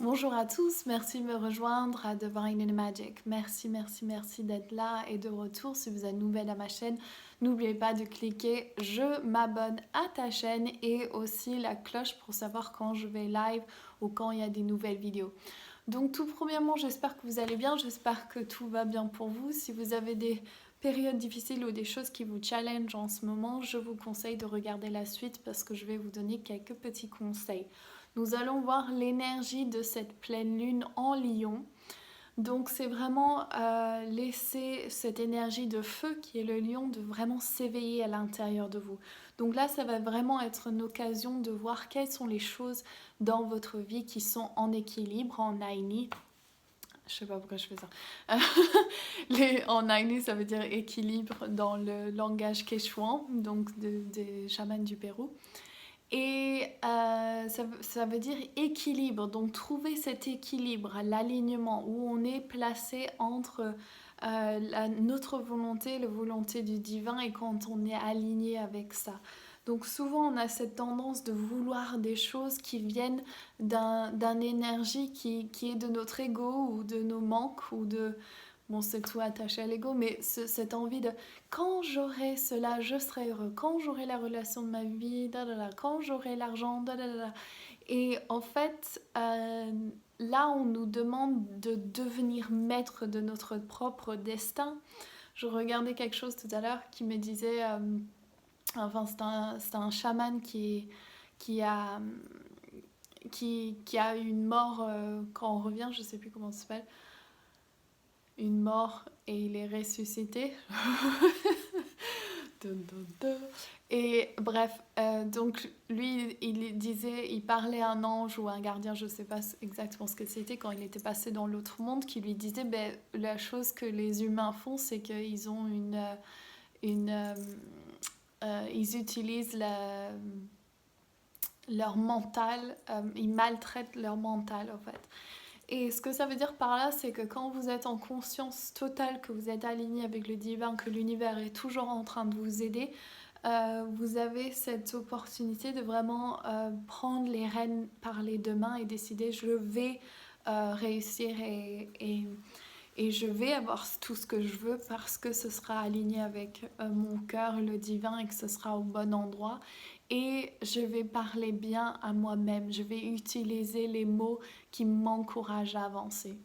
Bonjour à tous, merci de me rejoindre à Divine in Magic. Merci d'être là et de retour. Si vous êtes nouvelle à ma chaîne, n'oubliez pas de cliquer je m'abonne à ta chaîne et aussi la cloche pour savoir quand je vais live ou quand il y a des nouvelles vidéos. Donc tout premièrement, j'espère que vous allez bien, j'espère que tout va bien pour vous. Si vous avez des périodes difficiles ou des choses qui vous challengent en ce moment, je vous conseille de regarder la suite parce que je vais vous donner quelques petits conseils. Nous allons voir l'énergie de cette pleine lune en Lion. Donc c'est vraiment laisser cette énergie de feu qui est le lion de vraiment s'éveiller à l'intérieur de vous. Donc là ça va vraiment être une occasion de voir quelles sont les choses dans votre vie qui sont en équilibre, en Aini. Je sais pas pourquoi je fais ça. En Aini ça veut dire équilibre dans le langage quechua, donc des chamans du Pérou. Et ça veut dire équilibre, donc trouver cet équilibre, l'alignement où on est placé entre notre volonté, la volonté du divin et quand on est aligné avec ça. Donc souvent on a cette tendance de vouloir des choses qui viennent d'un énergie qui est de notre ego ou de nos manques ou de... Bon, c'est tout attaché à l'ego, mais cette envie de quand j'aurai cela, je serai heureux. Quand j'aurai la relation de ma vie, quand j'aurai l'argent, Et en fait, là, on nous demande de devenir maître de notre propre destin. Je regardais quelque chose tout à l'heure qui me disait, enfin, c'est un chaman qui a, qui a une mort quand on revient, je sais plus comment ça s'appelle, une mort et il est ressuscité. Et bref, donc lui, il disait, il parlait à un ange ou un gardien, je sais pas exactement ce que c'était, quand il était passé dans l'autre monde, qui lui disait, ben, la chose que les humains font, c'est qu'ils ont une ils utilisent leur mental, ils maltraitent leur mental en fait. Et ce que ça veut dire par là, c'est que quand vous êtes en conscience totale, que vous êtes aligné avec le divin, que l'univers est toujours en train de vous aider, vous avez cette opportunité de vraiment prendre les rênes par les deux mains et décider je vais réussir et je vais avoir tout ce que je veux parce que ce sera aligné avec mon cœur, le divin et que ce sera au bon endroit. Et je vais parler bien à moi-même, je vais utiliser les mots qui m'encouragent à avancer.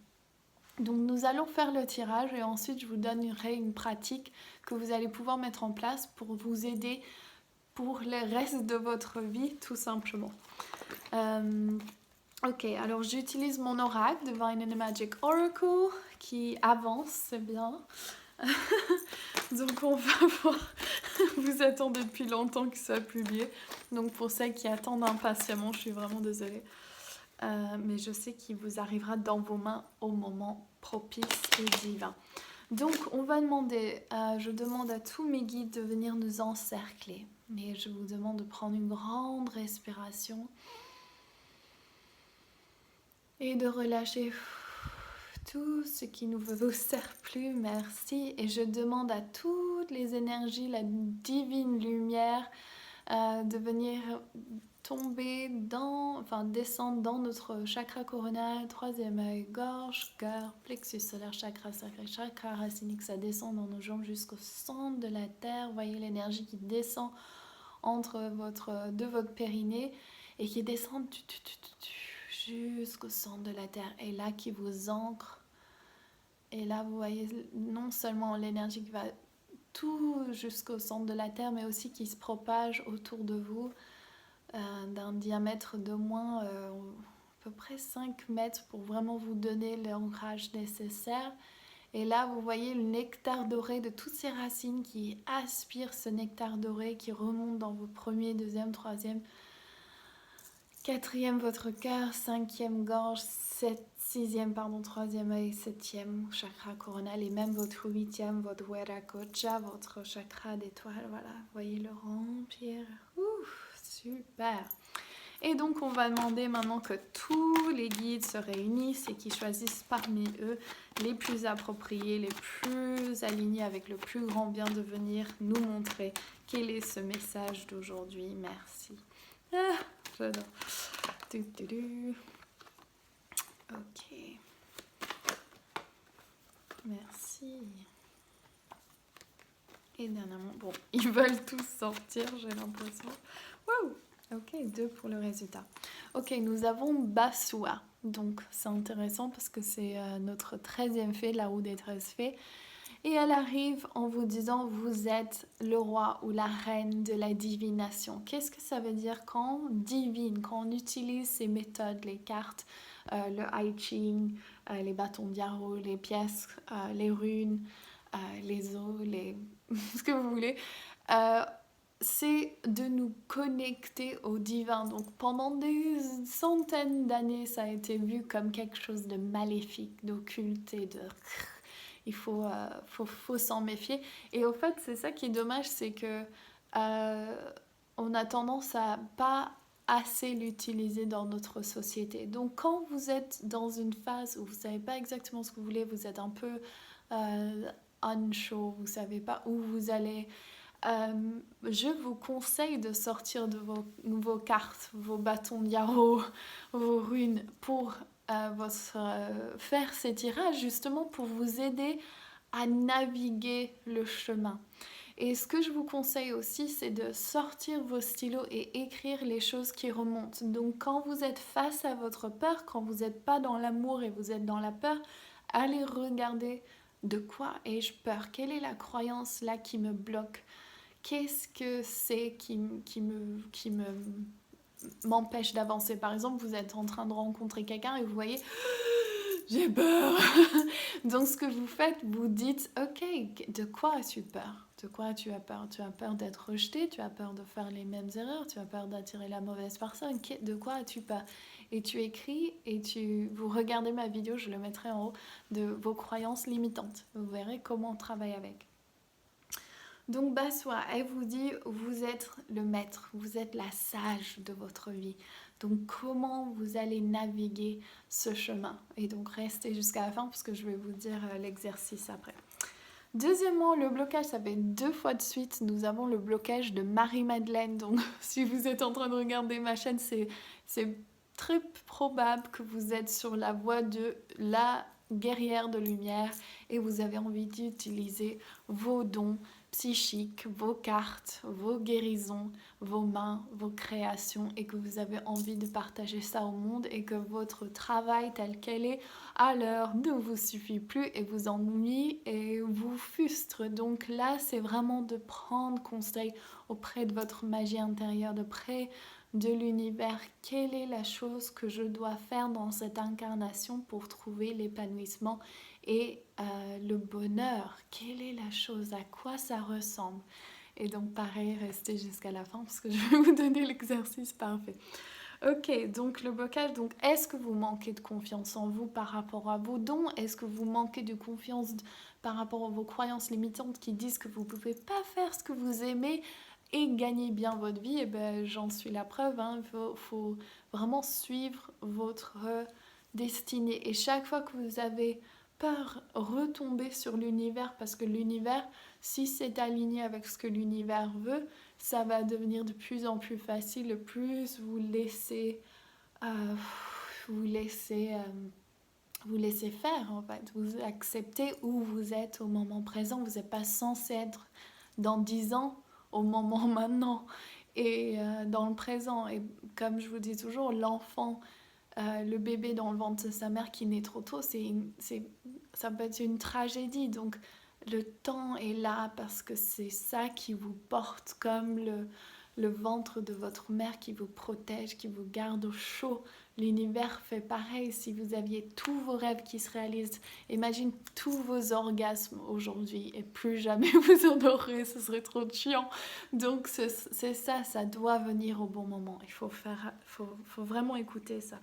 Donc nous allons faire le tirage et ensuite je vous donnerai une pratique que vous allez pouvoir mettre en place pour vous aider pour le reste de votre vie tout simplement. Ok, alors j'utilise mon oracle, Divine and Magic Oracle, qui avance, c'est bien. Donc on va voir, vous attendez depuis longtemps que ça soit publié. Donc pour celles qui attendent impatiemment, je suis vraiment désolée. Mais je sais qu'il vous arrivera dans vos mains au moment propice et divin. Donc on va demander, je demande à tous mes guides de venir nous encercler. Mais je vous demande de prendre une grande respiration et de relâcher tout ce qui ne vous sert plus, merci. Et je demande à toutes les énergies, la divine lumière, de venir tomber descendre dans notre chakra coronal, troisième œil, gorge, cœur, plexus solaire, chakra sacré, chakra racinique, ça descend dans nos jambes jusqu'au centre de la terre. Voyez l'énergie qui descend de votre périnée et qui descend jusqu'au centre de la terre et là qui vous ancre. Et là vous voyez non seulement l'énergie qui va tout jusqu'au centre de la terre mais aussi qui se propage autour de vous d'un diamètre d'au moins à peu près 5 mètres pour vraiment vous donner l'ancrage nécessaire. Et là vous voyez le nectar doré de toutes ces racines qui aspirent ce nectar doré qui remonte dans vos premiers, deuxième, troisième, quatrième votre cœur, cinquième gorge, sixième troisième œil, septième chakra coronal et même votre huitième, votre Viracocha, votre chakra d'étoile. Voilà, voyez le remplir. Ouf, super. Et donc on va demander maintenant que tous les guides se réunissent et qu'ils choisissent parmi eux les plus appropriés, les plus alignés avec le plus grand bien de venir nous montrer quel est ce message d'aujourd'hui. Merci. Ah, j'adore. Ok. Merci. Et dernièrement, bon, ils veulent tous sortir, j'ai l'impression. Wow. Ok, 2 pour le résultat. Ok, nous avons Basua. Donc, c'est intéressant parce que c'est notre 13e fée, la roue des 13 fées. Et elle arrive en vous disant, vous êtes le roi ou la reine de la divination. Qu'est-ce que ça veut dire quand on divine, quand on utilise ces méthodes, les cartes, le I Ching, les bâtons de Yarrow, les pièces, les runes, les os, ce que vous voulez, euh, c'est de nous connecter au divin. Donc pendant des centaines d'années, ça a été vu comme quelque chose de maléfique, d'occulté, de... Il faut s'en méfier. Et au fait, c'est ça qui est dommage, c'est que on a tendance à pas assez l'utiliser dans notre société. Donc quand vous êtes dans une phase où vous savez pas exactement ce que vous voulez, vous êtes un peu unsure, vous savez pas où vous allez, je vous conseille de sortir de vos cartes, vos bâtons de Yarrow, vos runes pour faire ces tirages justement pour vous aider à naviguer le chemin. Et ce que je vous conseille aussi, c'est de sortir vos stylos et écrire les choses qui remontent. Donc quand vous êtes face à votre peur, quand vous n'êtes pas dans l'amour et vous êtes dans la peur, allez regarder de quoi ai-je peur, quelle est la croyance là qui me bloque, qu'est-ce que c'est qui m'empêche d'avancer. Par exemple, vous êtes en train de rencontrer quelqu'un et vous voyez j'ai peur. Donc ce que vous faites, vous dites ok, de quoi as-tu peur? De quoi tu as peur? Tu as peur d'être rejeté, tu as peur de faire les mêmes erreurs, tu as peur d'attirer la mauvaise personne. De quoi as-tu peur? Et tu écris et vous regardez ma vidéo, je le mettrai en haut, de vos croyances limitantes. Vous verrez comment on travaille avec. Donc Baswa, elle vous dit, vous êtes le maître, vous êtes la sage de votre vie. Donc comment vous allez naviguer ce chemin? Et donc restez jusqu'à la fin parce que je vais vous dire l'exercice après. Deuxièmement, le blocage, ça fait 2 fois de suite, nous avons le blocage de Marie-Madeleine. Donc si vous êtes en train de regarder ma chaîne, c'est très probable que vous êtes sur la voie de la guerrière de lumière et vous avez envie d'utiliser vos dons psychiques, vos cartes, vos guérisons, vos mains, vos créations et que vous avez envie de partager ça au monde et que votre travail tel qu'elle est à l'heure ne vous suffit plus et vous ennuie et vous frustre. Donc là, c'est vraiment de prendre conseil auprès de votre magie intérieure, auprès de l'univers. Quelle est la chose que je dois faire dans cette incarnation pour trouver l'épanouissement et le bonheur? Quelle est la chose? À quoi ça ressemble? Et donc pareil, restez jusqu'à la fin parce que je vais vous donner l'exercice parfait. Ok, donc le blocage, donc est-ce que vous manquez de confiance en vous par rapport à vos dons? Est-ce que vous manquez de confiance par rapport à vos croyances limitantes qui disent que vous ne pouvez pas faire ce que vous aimez et gagner bien votre vie? Et ben j'en suis la preuve, hein. Faut vraiment suivre votre destinée. Et chaque fois que vous avez peur, retombez sur l'univers parce que l'univers, si c'est aligné avec ce que l'univers veut, ça va devenir de plus en plus facile, le plus vous laissez faire en fait. Vous acceptez où vous êtes au moment présent. Vous n'êtes pas censé être dans 10 ans au moment maintenant et dans le présent. Et comme je vous dis toujours, l'enfant, le bébé dans le ventre de sa mère qui naît trop tôt, ça peut être une tragédie. Donc le temps est là parce que c'est ça qui vous porte comme le ventre de votre mère qui vous protège, qui vous garde au chaud. L'univers fait pareil. Si vous aviez tous vos rêves qui se réalisent, imagine tous vos orgasmes aujourd'hui et plus jamais vous en aurez, ce serait trop chiant. Donc c'est ça, ça doit venir au bon moment. Il faut vraiment écouter ça.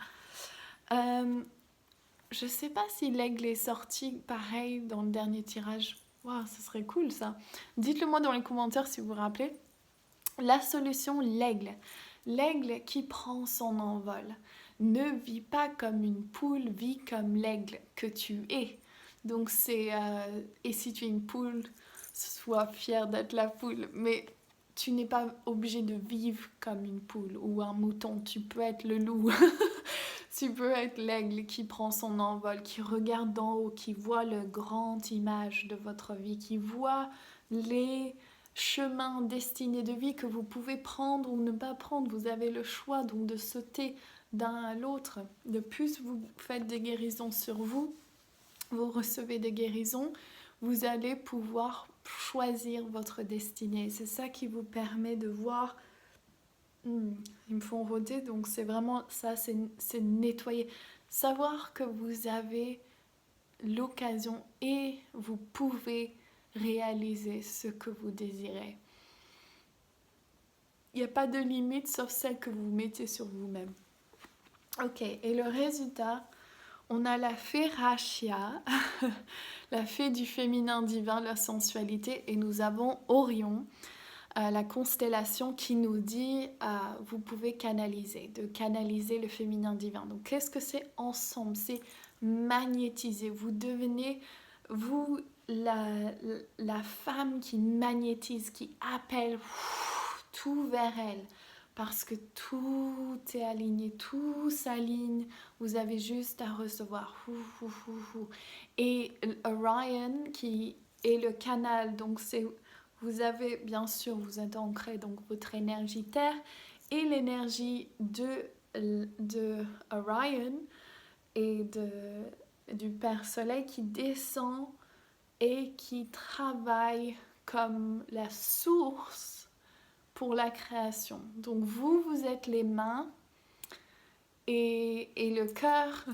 Je sais pas si l'aigle est sorti pareil dans le dernier tirage. Waouh, ça serait cool ça. Dites-le moi dans les commentaires si vous vous rappelez. La solution, l'aigle. L'aigle qui prend son envol ne vit pas comme une poule, vit comme l'aigle que tu es. Donc et si tu es une poule, sois fière d'être la poule. Mais tu n'es pas obligé de vivre comme une poule ou un mouton. Tu peux être le loup. Tu peux être l'aigle qui prend son envol, qui regarde d'en haut, qui voit le grand image de votre vie, qui voit les chemins destinés de vie que vous pouvez prendre ou ne pas prendre. Vous avez le choix donc de sauter d'un à l'autre. De plus vous faites des guérisons sur vous, vous recevez des guérisons, vous allez pouvoir choisir votre destinée. C'est ça qui vous permet de voir. Ils me font rôder, donc c'est vraiment ça, c'est nettoyer. Savoir que vous avez l'occasion et vous pouvez réaliser ce que vous désirez. Il n'y a pas de limite sauf celle que vous mettez sur vous-même. Ok, et le résultat, on a la fée Rachia, la fée du féminin divin, la sensualité, et nous avons Orion, la constellation qui nous dit vous pouvez de canaliser le féminin divin. Donc qu'est-ce que c'est ensemble? C'est magnétiser. Vous devenez, vous, la femme qui magnétise, qui appelle tout vers elle. Parce que tout est aligné, tout s'aligne. Vous avez juste à recevoir. Et Orion qui est le canal, donc c'est... Vous avez, bien sûr, vous êtes ancré, donc votre énergie terre et l'énergie de Orion et du Père Soleil qui descend et qui travaille comme la source pour la création. Donc vous êtes les mains et le cœur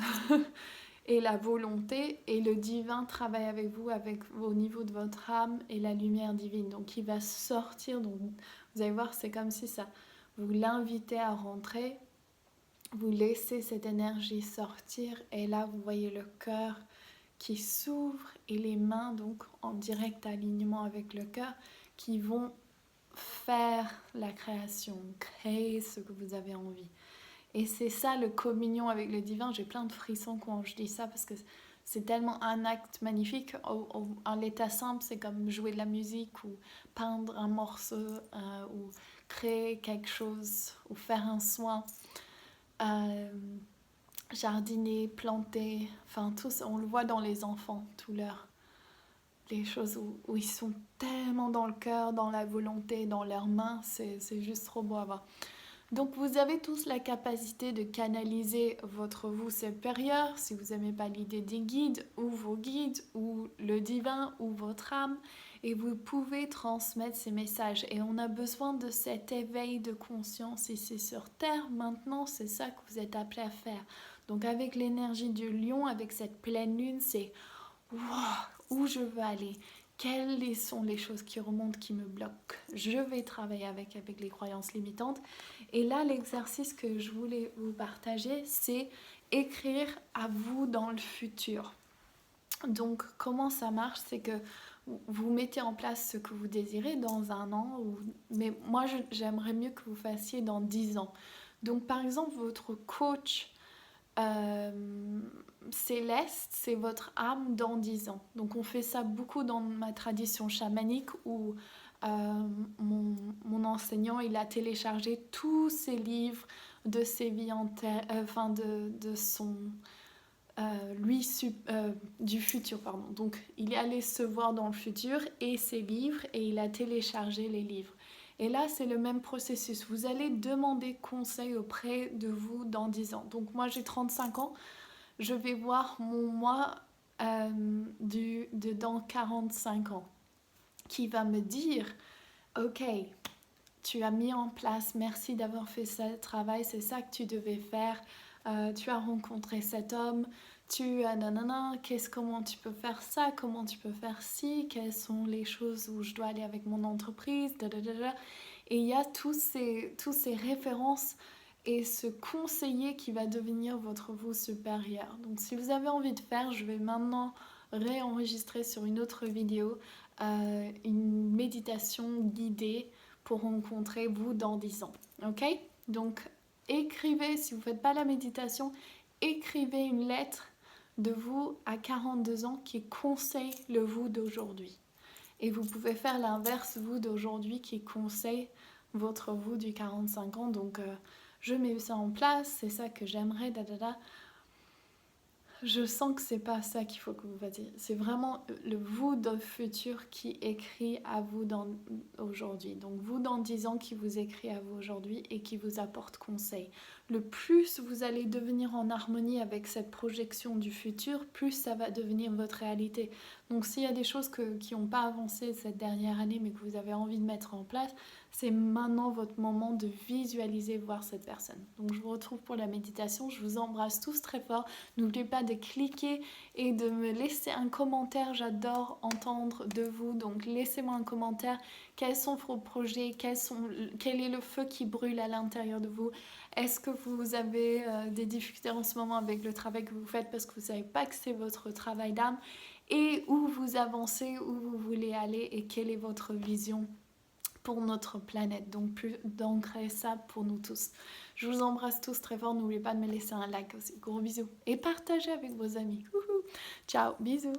et la volonté, et le divin travaille avec vous, au niveau de votre âme et la lumière divine. Donc il va sortir, donc vous allez voir, c'est comme si ça, vous l'invitez à rentrer, vous laissez cette énergie sortir, et là vous voyez le cœur qui s'ouvre et les mains donc en direct alignement avec le cœur qui vont faire la création, créer ce que vous avez envie. Et c'est ça le communion avec le divin. J'ai plein de frissons quand je dis ça parce que c'est tellement un acte magnifique. En l'état simple, c'est comme jouer de la musique ou peindre un morceau ou créer quelque chose ou faire un soin. Jardiner, planter, enfin tout ça, on le voit dans les enfants, les choses où ils sont tellement dans le cœur, dans la volonté, dans leurs mains, c'est juste trop beau à voir. Donc vous avez tous la capacité de canaliser votre vous supérieur, si vous n'aimez pas l'idée des guides, ou vos guides, ou le divin, ou votre âme, et vous pouvez transmettre ces messages. Et on a besoin de cet éveil de conscience ici sur Terre. Maintenant, c'est ça que vous êtes appelés à faire. Donc avec l'énergie du lion, avec cette pleine lune, c'est wow, où je veux aller, quelles sont les choses qui remontent, qui me bloquent. Je vais travailler avec les croyances limitantes. Et là, l'exercice que je voulais vous partager, c'est écrire à vous dans le futur. Donc, comment ça marche? C'est que vous mettez en place ce que vous désirez dans un an, mais moi, j'aimerais mieux que vous fassiez dans 10 ans. Donc, par exemple, votre coach céleste, c'est votre âme dans 10 ans. Donc on fait ça beaucoup dans ma tradition chamanique où mon enseignant, il a téléchargé tous ses livres de ses vies de son du futur, pardon. Donc il est allé se voir dans le futur et ses livres, et il a téléchargé les livres. Et là, c'est le même processus. Vous allez demander conseil auprès de vous dans 10 ans. Donc moi, j'ai 35 ans. Je vais voir mon moi dans 45 ans qui va me dire « Ok, tu as mis en place, merci d'avoir fait ce travail, c'est ça que tu devais faire. Tu as rencontré cet homme, tu as nanana, comment tu peux faire ça, comment tu peux faire ci, quelles sont les choses où je dois aller avec mon entreprise, dadadada. » Et il y a tous ces références et ce conseiller qui va devenir votre vous supérieur. Donc si vous avez envie de faire, je vais maintenant réenregistrer sur une autre vidéo une méditation guidée pour rencontrer vous dans 10 ans. Ok? Donc écrivez, si vous ne faites pas la méditation, écrivez une lettre de vous à 42 ans qui conseille le vous d'aujourd'hui. Et vous pouvez faire l'inverse, vous d'aujourd'hui qui conseille votre vous du 45 ans. Donc je mets ça en place, c'est ça que j'aimerais, Je sens que c'est pas ça qu'il faut que vous fassiez. C'est vraiment le vous de futur qui écrit à vous aujourd'hui. Donc vous dans 10 ans qui vous écrit à vous aujourd'hui et qui vous apporte conseil. Le plus vous allez devenir en harmonie avec cette projection du futur, plus ça va devenir votre réalité. Donc s'il y a des choses qui n'ont pas avancé cette dernière année mais que vous avez envie de mettre en place, c'est maintenant votre moment de visualiser, voir cette personne. Donc je vous retrouve pour la méditation. Je vous embrasse tous très fort. N'oubliez pas de cliquer et de me laisser un commentaire. J'adore entendre de vous. Donc laissez-moi un commentaire. Quels sont vos projets? Quel est le feu qui brûle à l'intérieur de vous? Est-ce que vous avez des difficultés en ce moment avec le travail que vous faites parce que vous ne savez pas que c'est votre travail d'âme? Et où vous avancez, où vous voulez aller et quelle est votre vision pour notre planète, donc plus d'ancrer ça pour nous tous. Je vous embrasse tous très fort, n'oubliez pas de me laisser un like aussi. Gros bisous et partagez avec vos amis. Ciao, bisous.